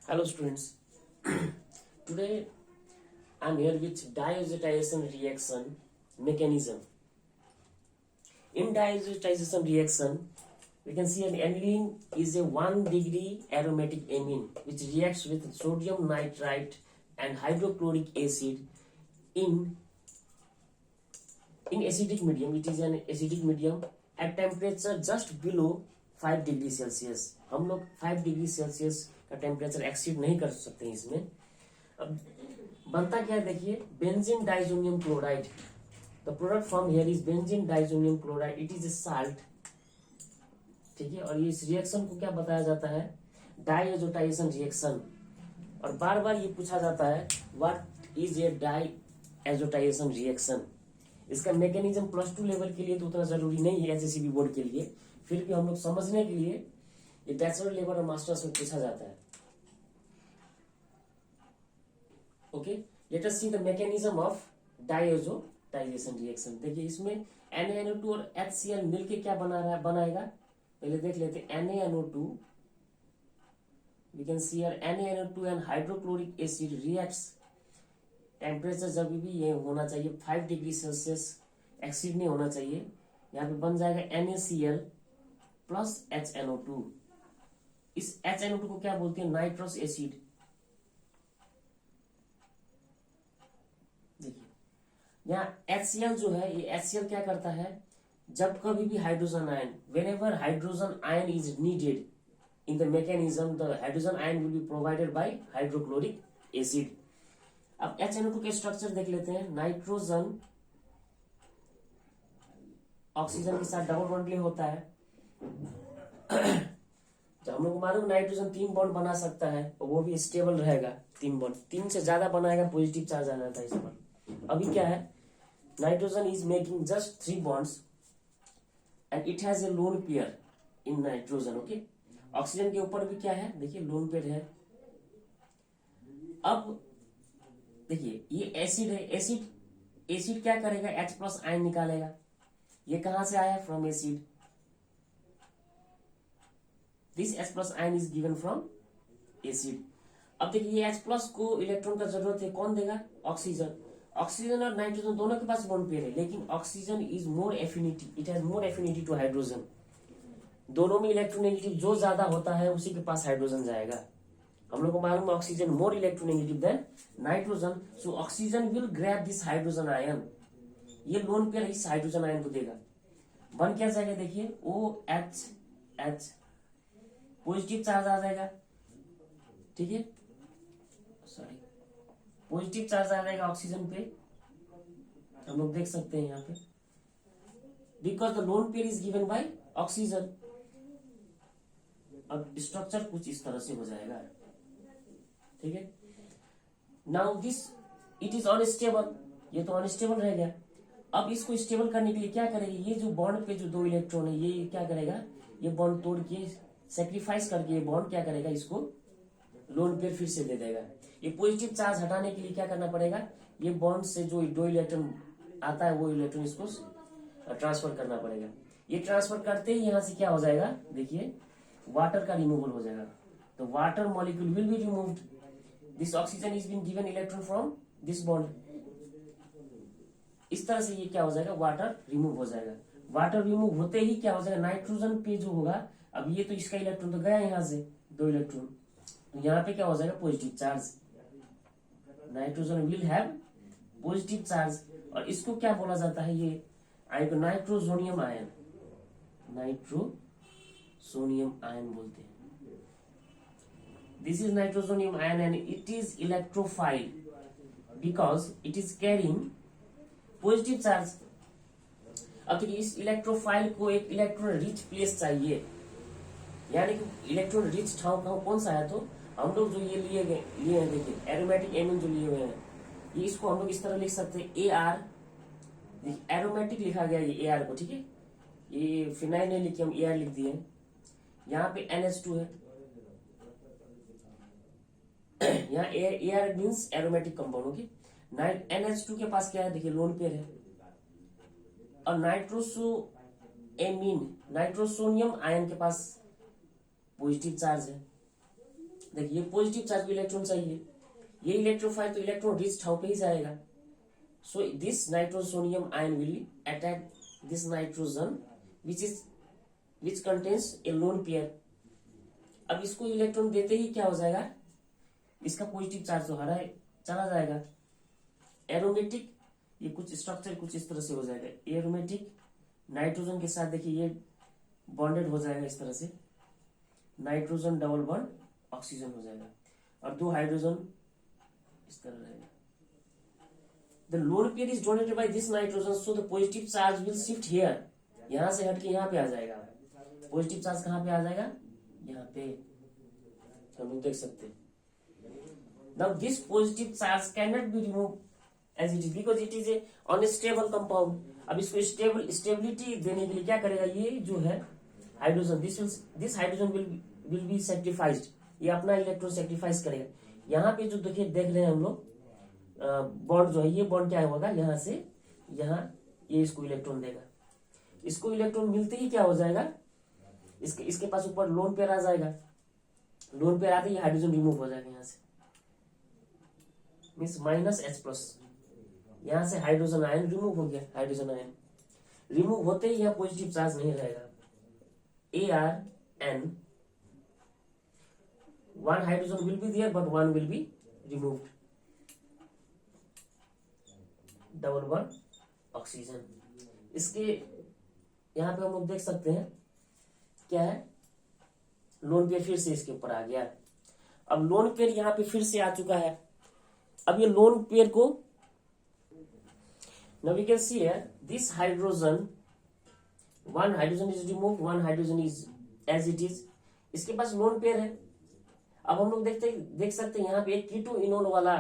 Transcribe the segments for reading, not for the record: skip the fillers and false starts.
Hello students. Today I am here with diazotization reaction mechanism. In diazotization reaction, we can see an aniline is a 1-degree aromatic amine which reacts with sodium nitrite and hydrochloric acid in acidic medium. It is an acidic medium at temperature just below 5 degree Celsius. हम लोग 5 degree Celsius का temperature exceed नहीं कर सकते हैं इसमें. अब बनता क्या है देखिए, benzene diazonium chloride. The product from here is benzene diazonium chloride. It is A salt. ठीक है, और इस रिएक्शन को क्या बताया जाता है? Diazotisation reaction. और बार बार ये पूछा जाता है what is a diazotisation reaction. इसका मैकेनिज्म प्लस 2 लेवल के लिए तो उतना जरूरी नहीं है एचएससीबी बोर्ड के लिए, फिर भी हम लोग समझने के लिए ये बैचलर लेवल और मास्टर्स में पूछा जाता है. Okay, let us see the mechanism of diazotisation reaction. देखिए इसमें NaNO2 और HCl मिलके क्या बनाएगा पहले देख लेते हैं. NaNO2, we can see here NaNO2 and hydrochloric acid reacts. Temperature जब भी ये होना चाहिए 5 डिग्री सेल्सियस एक्सीड नहीं होना चाहिए. यहाँ पे बन जाएगा NaCl प्लस HNO2. इस HNO2 को क्या बोलते हैं? Nitrous acid. देखिए यहाँ HCl जो है, ये HCl क्या करता है, जब कभी भी hydrogen ion, whenever hydrogen ion is needed in the mechanism, the hydrogen ion will be provided by hydrochloric acid. अब HNO2 के स्ट्रक्चर देख लेते हैं. नाइट्रोजन ऑक्सीजन के साथ डबल बॉन्ड होता है. जब हम लोग को मालूम नाइट्रोजन 3 बॉन्ड बना सकता है, और वो भी स्टेबल रहेगा. 3 बॉन्ड, 3 से ज्यादा बनाएगा पॉजिटिव चार्ज आ जाता है इस पर. अभी क्या है, nitrogen is making just 3 bonds and it has a lone pair in nitrogen. Okay, oxygen के ऊपर भी क्या है, देखिए लोन पेयर है. अब देखिए ये एसिड है. एसिड क्या करेगा, H प्लस आयन निकालेगा. ये कहां से आया? From acid. This H plus ion is given from acid. अब देखिए ये H प्लस को इलेक्ट्रॉन का जरूरत है, कौन देगा? ऑक्सीजन. ऑक्सीजन और नाइट्रोजन दोनों के पास बॉन्ड पेयर है, लेकिन oxygen is more affinity, it has more affinity to hydrogen. दोनों में इलेक्ट्रोनेगेटिव जो ज्यादा होता है उसी के पास हाइड्रोजन जाएगा. हम लोग को मालूम है oxygen more electronegative than nitrogen, so oxygen will grab this hydrogen ion. ये लोन पेयर इस हाइड्रोजन आयन को देगा. बन क्या जाएगा देखिए, OH, पॉजिटिव चार्ज आ जाएगा. ठीक है, सॉरी, पॉजिटिव चार्ज आ जाएगा ऑक्सीजन पे. हम लोग देख सकते हैं यहाँ पे, because the lone pair is given by oxygen. अब स्ट्रक्चर कुछ इस तरह से हो जाएगा. ठीक है, now this it is unstable. ये तो अनस्टेबल रह गया. अब इसको स्टेबल करने के लिए क्या करेगी, ये जो बॉन्ड पे जो 2 इलेक्ट्रॉन है, ये क्या करेगा, ये बॉन्ड तोड़ के सेक्रीफाइस करके ये बॉन्ड क्या करेगा, इसको लोन पेयर फिर से दे देगा. ये पॉजिटिव चार्ज हटाने के लिए क्या करना पड़ेगा, ये बॉन्ड से जो 2 इलेक्ट्रॉन आता है वो इलेक्ट्रॉन इसको ट्रांसफर करना पड़ेगा. ये ट्रांसफर करते ही यहाँ से क्या हो जाएगा, देखिए वाटर का रिमूवल हो जाएगा. तो water molecule will be removed. This oxygen is been given electron from this bond. इस तरह से ये क्या हो जाएगा, वाटर रिमूव हो जाएगा. वाटर रिमूव होते ही क्या हो जाएगा, नाइट्रोजन पे जो होगा, अब ये तो इसका इलेक्ट्रॉन तो गया यहाँ से 2 इलेक्ट्रॉन, तो यहाँ पे क्या हो जाएगा, positive charge. Nitrogen will have positive charge. और इसको क्या बोला जाता है, ये आयन को नाइट्रोसोनियम आयन, नाइट्रोसोनियम आयन बोलते हैं. This is nitrosonium ion and it is electrophile because it is carrying positive charge. अब देखिए इस इलेक्ट्रोफाइल को एक इलेक्ट्रॉन रिच प्लेस चाहिए, यानी कि इलेक्ट्रॉन रिच ठाव कौन सा है, तो हम लोग जो ये लिए हैं, देखिए एरोमेटिक एमिन जो लिए हुए हैं, ये इसको हम लोग इस तरह लिख सकते हैं AR. एरोमेटिक लिखा गया ये AR को. ठीक है, ये फिनाइल नहीं लिखे, हम AR लिख दिए. यहाँ पे NH2 है, यहाँ AR means aromatic compound. Okay, NH2 के पास क्या है, देखिए लोन पेयर है. और नाइट्रोसोनियम आयन के पास पॉजिटिव चार्ज है. देखिए पॉजिटिव चार्ज को इलेक्ट्रॉन चाहिए, ये इलेक्ट्रोफाइल तो इलेक्ट्रॉन रिच ठाव पे ही जाएगा। So this nitrosonium ion will attack this nitrogen which contains A lone pair. अब इसको इलेक्ट्रॉन देते ही क्या हो जाएगा, इसका पॉजिटिव चार्ज तो हरा चला जाएगा। एरोमेटिक, ये कुछ स्ट्रक्चर कुछ इस तरह से हो जाएगा। एरोमेटिक नाइट्रोजन के साथ देखिए ये बॉन्डेड हो जाएगा इस तरह से, नाइट्रोजन डबल बॉन्ड ऑक्सीजन हो जाएगा, और दो हाइड्रोजन इस तरह रहेगा। The lone pair is donated by this nitrogen, so the positive charge will shift here. यहां से हट के यहाँ पे आ जाएगा। पॉजिटिव चार्ज कहाँ पे आ जाएगा, यहाँ पे हम लोग देख सकते हैं। Now this positive charge can not be remove as it is because it is a unstable compound. अब इसको स्टेबिलिटी देने के लिए क्या करेगा, ये जो है hydrogen, this hydrogen will be sacrificed, ये अपना इलेक्ट्रॉन सेक्रीफाइस करेगा। यहाँ पे जो देख रहे हैं हम लोग बॉन्ड जो है, ये बॉन्ड क्या होगा, यहाँ से यहाँ ये इसको इलेक्ट्रॉन देगा। इसको इलेक्ट्रॉन मिलते ही क्या हो जाएगा, इसके पास ऊपर लोन पेयर आ जाएगा। लोन पेयर आते ही हाइड्रोजन रिमूव हो जाएगा यहाँ से, मीन्स माइनस H प्लस। यहां से हाइड्रोजन आयन रिमूव हो गया। हाइड्रोजन आयन रिमूव होते ही यहाँ पॉजिटिव चार्ज नहीं रहेगा। ArN, one hydrogen will be there but one will be removed, double bond oxygen. इसके यहाँ पे हम लोग देख सकते हैं क्या है, लोन पेयर फिर से इसके ऊपर आ गया। अब लोन पेयर यहाँ पे फिर से आ चुका है। अब ये लोन पेयर को now we can see here this hydrogen, one hydrogen is removed, one hydrogen is as it is, इसके पास लोन पेयर है। अब हम लोग देख सकते हैं यहाँ पे एक कीटो इनोल वाला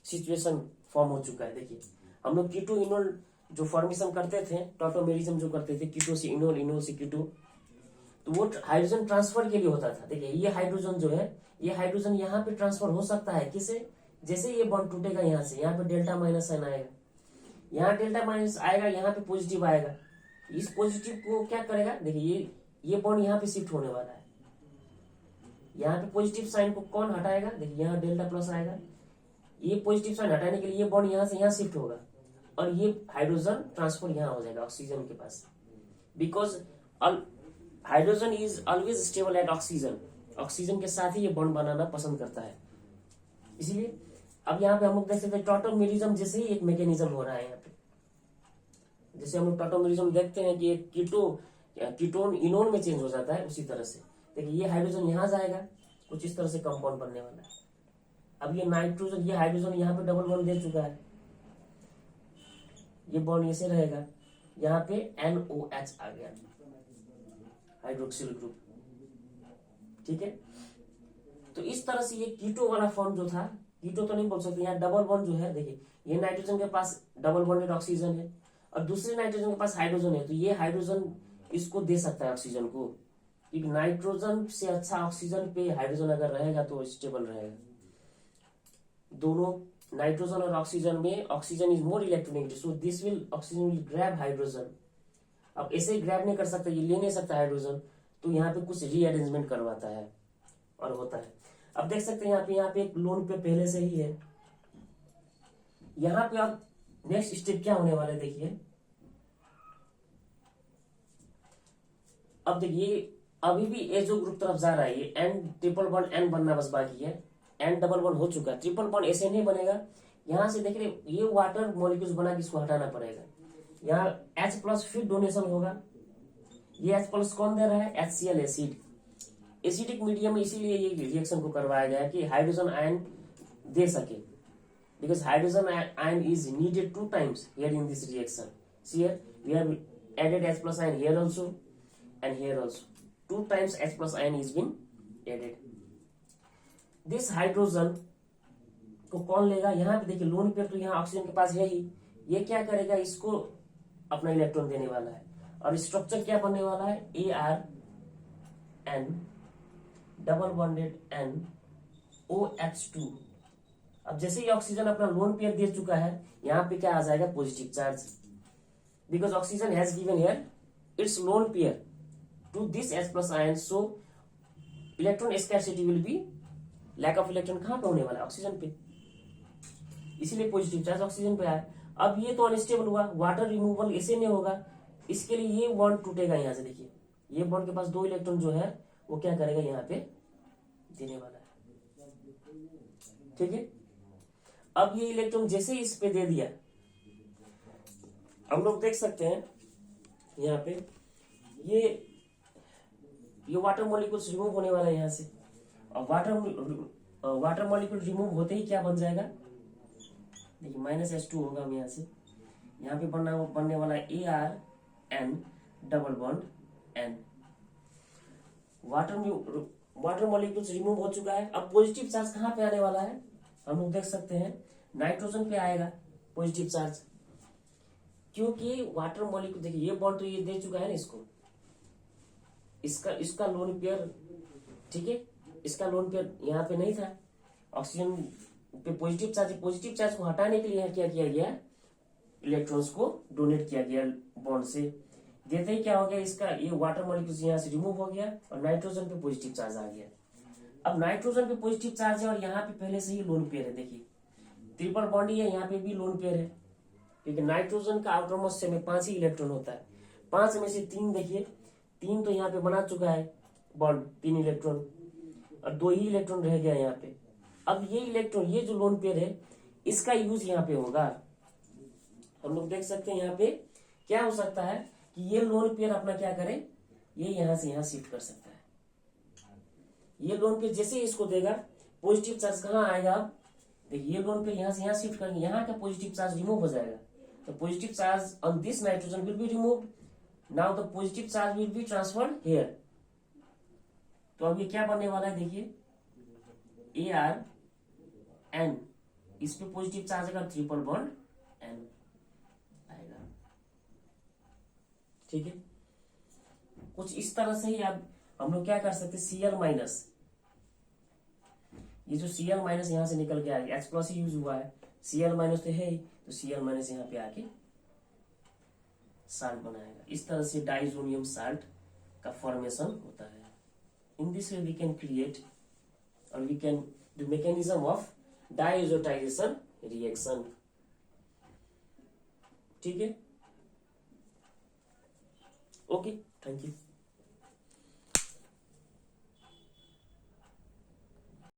सिचुएशन फॉर्म हो चुका है। देखिए हम लोग कीटो इनोल जो फॉर्मेशन करते थे, टॉटोमेरिज्म जो करते थे, कीटो से इनोल, इनोल से कीटो, तो वो हाइड्रोजन ट्रांसफर के लिए होता था। देखिए ये हाइड्रोजन जो है, ये हाइड्रोजन यहाँ पे ट्रांसफर हो सकता है किसे, जैसे ये बॉन्ड टूटेगा यहाँ से, यहाँ पे डेल्टा माइनस साइन आएगा, यहाँ डेल्टा माइनस आएगा, यहाँ पे पॉजिटिव आएगा। इस पॉजिटिव को क्या करेगा, देखिए ये बॉन्ड यहाँ पे शिफ्ट होने वाला है। यहाँ पे पॉजिटिव साइन को कौन हटाएगा, देखिए यहाँ डेल्टा प्लस आएगा। ये पॉजिटिव साइन हटाने के लिए ये बॉन्ड यहाँ से यहाँ शिफ्ट होगा, और ये हाइड्रोजन ट्रांसफर यहाँ हो जाएगा ऑक्सीजन के पास, because hydrogen is always stable at oxygen. Oxygen के साथ ही ये बॉन्ड बनाना पसंद करता है, इसलिए अब यहाँ पे हम लोग देख सकते हैं टॉटोमेरिज्म जैसे ही एक मैकेनिज्म हो रहा है यहाँ पे। जैसे हम लोग टॉटोमेरिज्म देखते हैं कि एक कीटोन इनोन में चेंज हो जाता है, उसी तरह से देखिए ये हाइड्रोजन यहाँ जाएगा, कुछ इस तरह से कंपाउंड बनने वाला है। अब ये नाइट्रोजन, ये हाइड्रोजन यहाँ पे डबल बॉन्ड दे चुका है, ये बॉन्ड ऐसे रहेगा, यहाँ पे NOH आ गया, हाइड्रोक्सिल ग्रुप। ठीक है, तो इस तरह से ये कीटो वाला फॉर्म जो था, कीटो तो नहीं बोल सकते, यहाँ डबल बॉन्ड जो है, देखिए ये नाइट्रोजन के पास डबल बॉन्डेड ऑक्सीजन है और दूसरे नाइट्रोजन के पास हाइड्रोजन है, तो ये हाइड्रोजन इसको दे सकता है ऑक्सीजन को, क्योंकि नाइट्रोजन से अच्छा ऑक्सीजन पे हाइड्रोजन अगर रहेगा तो स्टेबल रहेगा। दोनों नाइट्रोजन और ऑक्सीजन में oxygen is more electronegative, so this will oxygen will grab hydrogen. अब ऐसे ही ग्रैब नहीं कर सकता, ये ले नहीं सकता हाइड्रोजन, तो यहाँ पे कुछ रीअरेंजमेंट करवाता है और होता है। अब देख सकते हैं यहाँ पे एक लोन पे पहले से ही है। यहाँ पे अब नेक्स्ट स्टेप क्या होने वाला है, देखिए अब देखिए अभी भी एजो ग्रुप तरफ जा रहा है, ये N ट्रिपल बॉन्ड N बनना बस बाकी है। N डबल बॉन्ड हो चुका है, ट्रिपल बॉन्ड ऐसे नहीं बनेगा। यहाँ से देख रहे ये वाटर मॉलिक्यूल्स बना के इसको हटाना पड़ेगा। यहाँ H प्लस फिर डोनेशन होगा, ये H प्लस कौन दे रहा है, HCl एसिड, एसिडिक मीडियम में, इसीलिए ये रिएक्शन को करवाया गया है कि हाइड्रोजन आयन दे सके, because hydrogen ion is needed 2 times here in this reaction. See here we have added H plus ion here also and here also, 2 times H plus ion is been added. This hydrogen को कौन लेगा, यहाँ पे देखिए lone pair तो यहाँ oxygen के पास है ही, ये क्या करेगा, इसको अपना इलेक्ट्रॉन देने वाला है, और स्ट्रक्चर क्या बनने वाला है, ArN डबल बॉन्डेड NOH2। अब जैसे ही ऑक्सीजन अपना लोन पेयर दे चुका है, यहाँ पे क्या आ जाएगा, positive charge, because oxygen has given here it's lone pair to this H plus ion, so electron scarcity will be lack of electron कहाँ पे होने वाला है, ऑक्सीजन पे, इसीलिए पॉजिटिव चार्ज ऑक्सीजन पे आया। अब ये तो अनस्टेबल हुआ, वाटर रिमूवल ऐसे नहीं होगा, इसके लिए ये बॉन्ड टूटेगा यहाँ से, देखिए ये बॉन्ड के पास 2 इलेक्ट्रॉन जो है वो क्या करेगा, यहाँ पे देने वाला है, ठीक है। अब ये इलेक्ट्रॉन जैसे ही इस पे दे दिया, हम लोग देख सकते हैं यहाँ पे ये वाटर मॉलिक्यूल्स रिमूव होने वाला है यहाँ से, और वाटर मॉलिक्यूल रिमूव होते ही क्या बन जाएगा, देखिए -H2 होगा, हम यहाँ से यहाँ पे बनने वाला है ArN double bond N। Water molecules remove हो चुका है। अब पॉजिटिव चार्ज कहाँ पे आने वाला है, हम लोग देख सकते हैं नाइट्रोजन पे आएगा पॉजिटिव चार्ज, क्योंकि वाटर मॉलिक्यूल, देखिए ये बॉन्ड तो ये दे चुका है ना इसको, इसका लोन पेयर, ठीक है, इसका लोन पेयर यहाँ पे नहीं था, ऑक्सीजन पे पॉजिटिव चार्ज को हटाने के लिए क्या किया गया, इलेक्ट्रॉन्स को डोनेट किया गया बॉन्ड से, देते ही क्या हो गया, इसका ये वाटर मॉलिक्यूल्स यहाँ से रिमूव हो गया और नाइट्रोजन पे पॉजिटिव चार्ज आ गया। अब नाइट्रोजन पे पॉजिटिव चार्ज है और यहाँ पे पहले से ही लोन पेयर है, देखिए ट्रिपल बॉन्ड ही है, यहाँ पे भी लोन पेयर है, क्योंकि नाइट्रोजन का आउटर मोस्ट शेल में 5 ही इलेक्ट्रॉन होता है, 5 में से 3 देखिए, 3 तो यहाँ पे बना चुका है बॉन्ड, 3 इलेक्ट्रॉन, और 2 ही इलेक्ट्रॉन रह गया यहाँ पे। अब ये इलेक्ट्रॉन, ये जो लोन पेयर है, इसका यूज यहाँ पे होगा, हम लोग देख सकते हैं यहाँ पे क्या हो सकता है कि ये लोन पेयर अपना क्या करे, ये यहाँ से यहाँ शिफ्ट कर सकता है, ये लोन पेयर जैसे इसको देगा पॉजिटिव चार्ज कहाँ आएगा, अब देखिए ये लोन पेयर यहाँ से यहाँ शिफ्ट करेंगे, यहाँ का पॉजिटिव चार्ज रिमूव हो जाएगा, तो positive charge on this nitrogen will be removed, now the positive charge will be transferred here. तो अब ये क्या बनने वाला है, देखिए ArN, इस पे पॉजिटिव चार्ज का ट्रिपल बॉन्ड N आएगा, ठीक है। कुछ इस तरह से ही आप हम लोग क्या कर सकते हैं, Cl-, ये जो Cl- यहाँ से निकल के आएगा, H+ ही यूज हुआ है, Cl- तो है ही, तो Cl- यहाँ पे आके साल्ट बनाएगा, इस तरह से डाइजोनियम साल्ट का फॉर्मेशन होता है। In this way we can create और we can do mechanism of diazotization reaction, ठीक है, ओके, थैंक यू।